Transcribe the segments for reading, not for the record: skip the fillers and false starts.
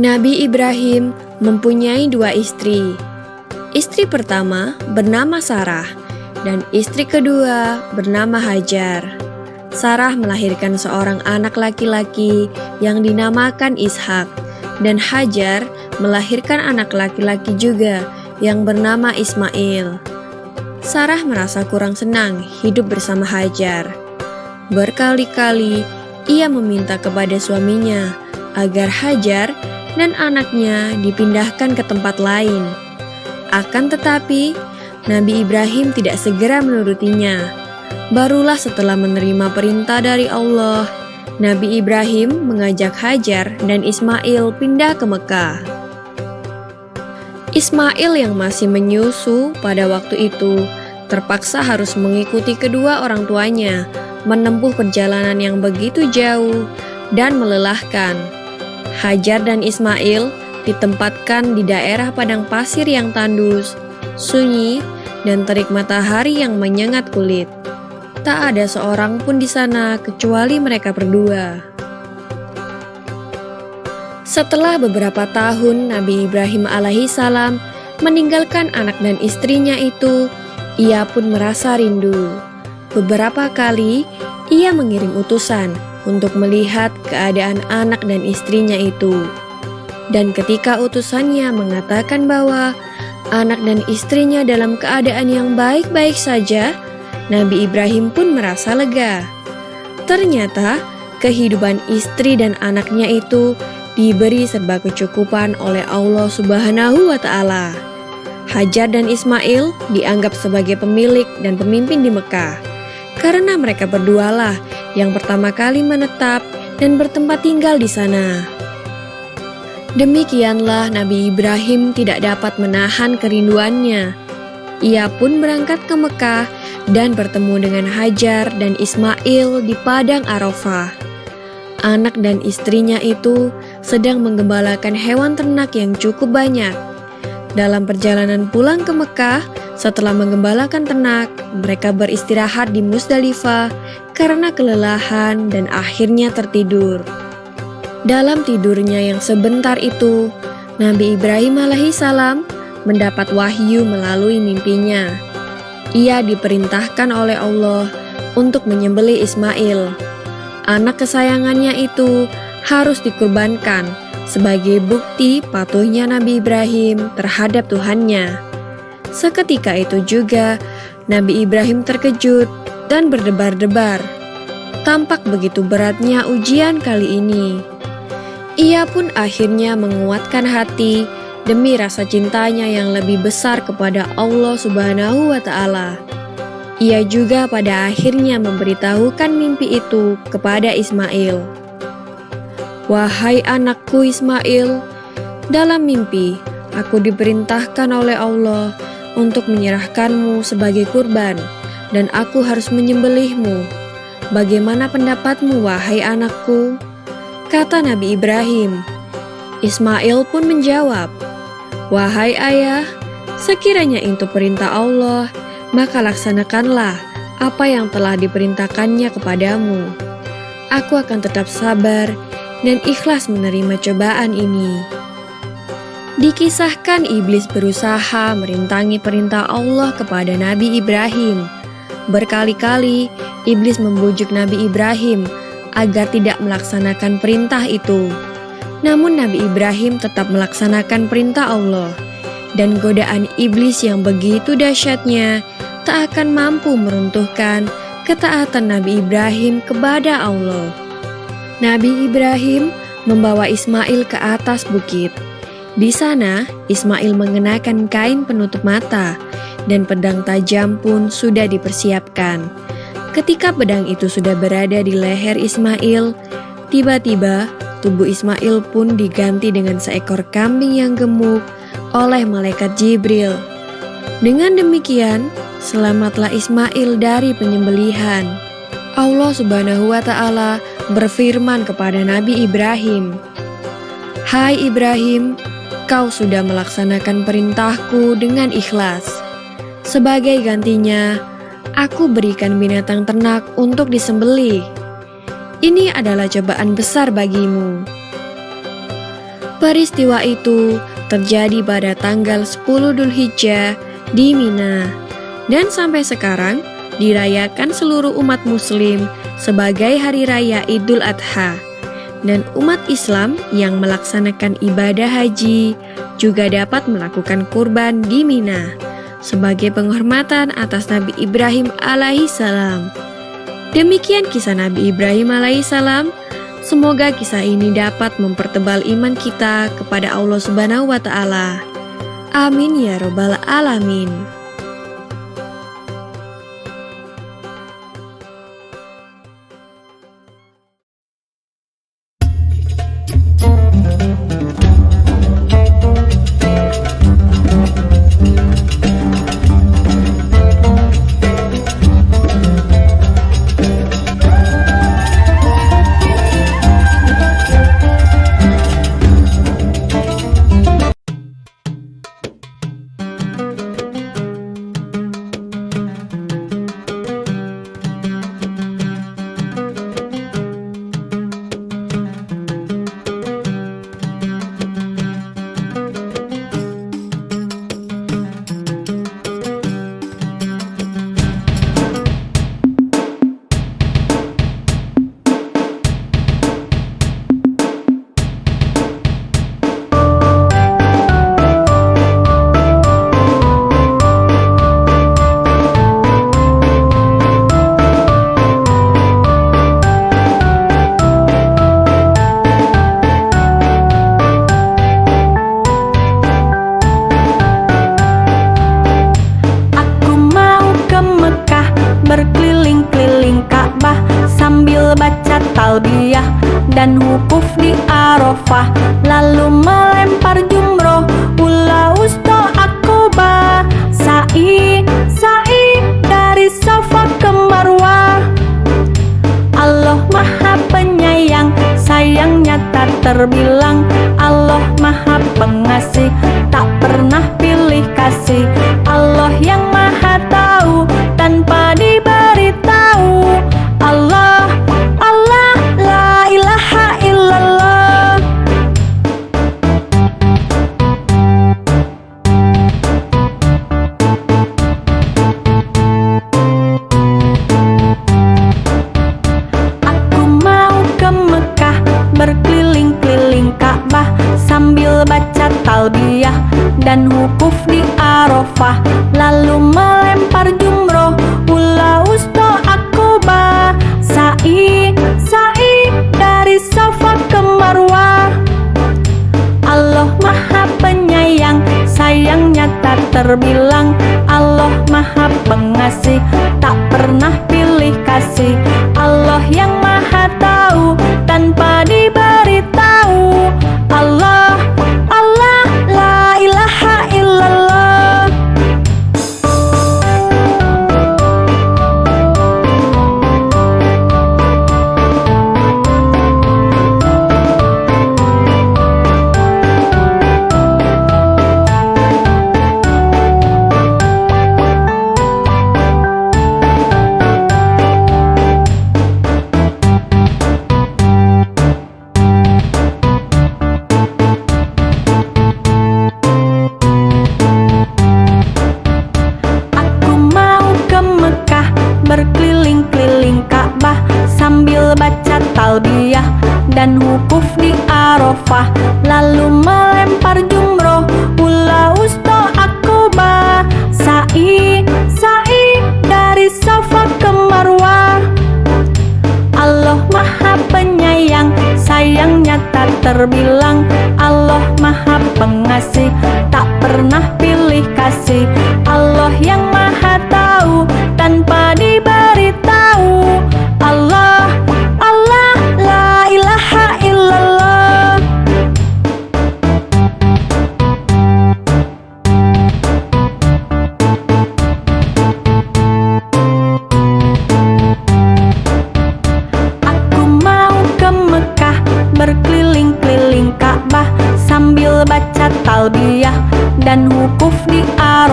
Nabi Ibrahim mempunyai dua istri. Istri pertama bernama Sarah dan istri kedua bernama Hajar. Sarah melahirkan seorang anak laki-laki yang dinamakan Ishak, dan Hajar melahirkan anak laki-laki juga yang bernama Ismail. Sarah merasa kurang senang hidup bersama Hajar. Berkali-kali ia meminta kepada suaminya agar Hajar dan anaknya dipindahkan ke tempat lain. Akan tetapi, Nabi Ibrahim tidak segera menurutinya. Barulah setelah menerima perintah dari Allah, Nabi Ibrahim mengajak Hajar dan Ismail pindah ke Mekah. Ismail yang masih menyusu pada waktu itu terpaksa harus mengikuti kedua orang tuanya menempuh perjalanan yang begitu jauh dan melelahkan. Hajar dan Ismail ditempatkan di daerah padang pasir yang tandus, sunyi, dan terik matahari yang menyengat kulit. Tak ada seorang pun di sana kecuali mereka berdua. Setelah beberapa tahun Nabi Ibrahim alaihissalam meninggalkan anak dan istrinya itu, ia pun merasa rindu. Beberapa kali ia mengirim utusan untuk melihat keadaan anak dan istrinya itu. Dan ketika utusannya mengatakan bahwa anak dan istrinya dalam keadaan yang baik-baik saja, Nabi Ibrahim pun merasa lega. Ternyata kehidupan istri dan anaknya itu diberi serba kecukupan oleh Allah Subhanahu wa Ta'ala. Hajar dan Ismail dianggap sebagai pemilik dan pemimpin di Mekah, karena mereka berdualah yang pertama kali menetap dan bertempat tinggal di sana. Demikianlah Nabi Ibrahim tidak dapat menahan kerinduannya. Ia pun berangkat ke Mekah dan bertemu dengan Hajar dan Ismail di padang Arafah. Anak dan istrinya itu sedang menggembalakan hewan ternak yang cukup banyak. Dalam perjalanan pulang ke Mekah, setelah menggembalakan ternak, mereka beristirahat di Musdalifah karena kelelahan dan akhirnya tertidur. Dalam tidurnya yang sebentar itu, Nabi Ibrahim alaihissalam mendapat wahyu melalui mimpinya. Ia diperintahkan oleh Allah untuk menyembelih Ismail. Anak kesayangannya itu harus dikurbankan sebagai bukti patuhnya Nabi Ibrahim terhadap Tuhannya. Seketika itu juga, Nabi Ibrahim terkejut dan berdebar-debar. Tampak begitu beratnya ujian kali ini. Ia pun akhirnya menguatkan hati demi rasa cintanya yang lebih besar kepada Allah Subhanahu wa Ta'ala. Ia juga pada akhirnya memberitahukan mimpi itu kepada Ismail. "Wahai anakku Ismail, dalam mimpi aku diperintahkan oleh Allah untuk menyerahkanmu sebagai kurban, dan aku harus menyembelihmu. Bagaimana pendapatmu, wahai anakku?" Kata Nabi Ibrahim. Ismail pun menjawab, "Wahai ayah, sekiranya itu perintah Allah, maka laksanakanlah apa yang telah diperintahkannya kepadamu. Aku akan tetap sabar dan ikhlas menerima cobaan ini." Dikisahkan iblis berusaha merintangi perintah Allah kepada Nabi Ibrahim. Berkali-kali iblis membujuk Nabi Ibrahim agar tidak melaksanakan perintah itu. Namun Nabi Ibrahim tetap melaksanakan perintah Allah, dan godaan iblis yang begitu dahsyatnya tak akan mampu meruntuhkan ketaatan Nabi Ibrahim kepada Allah. Nabi Ibrahim membawa Ismail ke atas bukit. Di sana, Ismail mengenakan kain penutup mata, dan pedang tajam pun sudah dipersiapkan. Ketika pedang itu sudah berada di leher Ismail, tiba-tiba tubuh Ismail pun diganti dengan seekor kambing yang gemuk oleh malaikat Jibril. Dengan demikian, selamatlah Ismail dari penyembelihan. Allah Subhanahu wa Ta'ala berfirman kepada Nabi Ibrahim, "Hai Ibrahim, kau sudah melaksanakan perintahku dengan ikhlas. Sebagai gantinya, aku berikan binatang ternak untuk disembelih. Ini adalah cobaan besar bagimu." Peristiwa itu terjadi pada tanggal 10 Dzulhijjah di Mina, dan sampai sekarang dirayakan seluruh umat muslim sebagai hari raya Idul Adha. Dan umat Islam yang melaksanakan ibadah haji juga dapat melakukan kurban di Mina sebagai penghormatan atas Nabi Ibrahim alaihissalam. Demikian kisah Nabi Ibrahim alaihissalam. Semoga kisah ini dapat mempertebal iman kita kepada Allah Subhanahu wa Ta'ala. Amin ya Rabbal 'Alamin.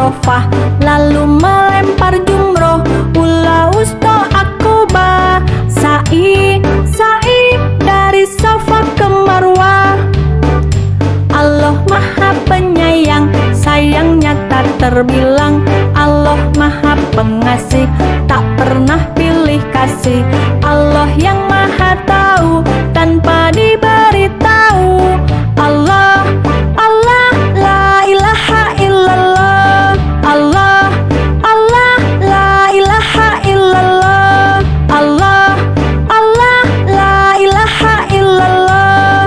Arafah, lalu melempar jumroh, ula wusta Aqobah, sa'i dari Safa ke Marwah. Allah Maha Penyayang, sayangnya tak terbilang. Allah Maha Pengasih, tak pernah pilih kasih. Allah yang Maha Tahu, tanpa diberitahu. Allah, Allah, la ilaha illallah. Allah, Allah, la ilaha illallah. Allah, Allah, la ilaha illallah.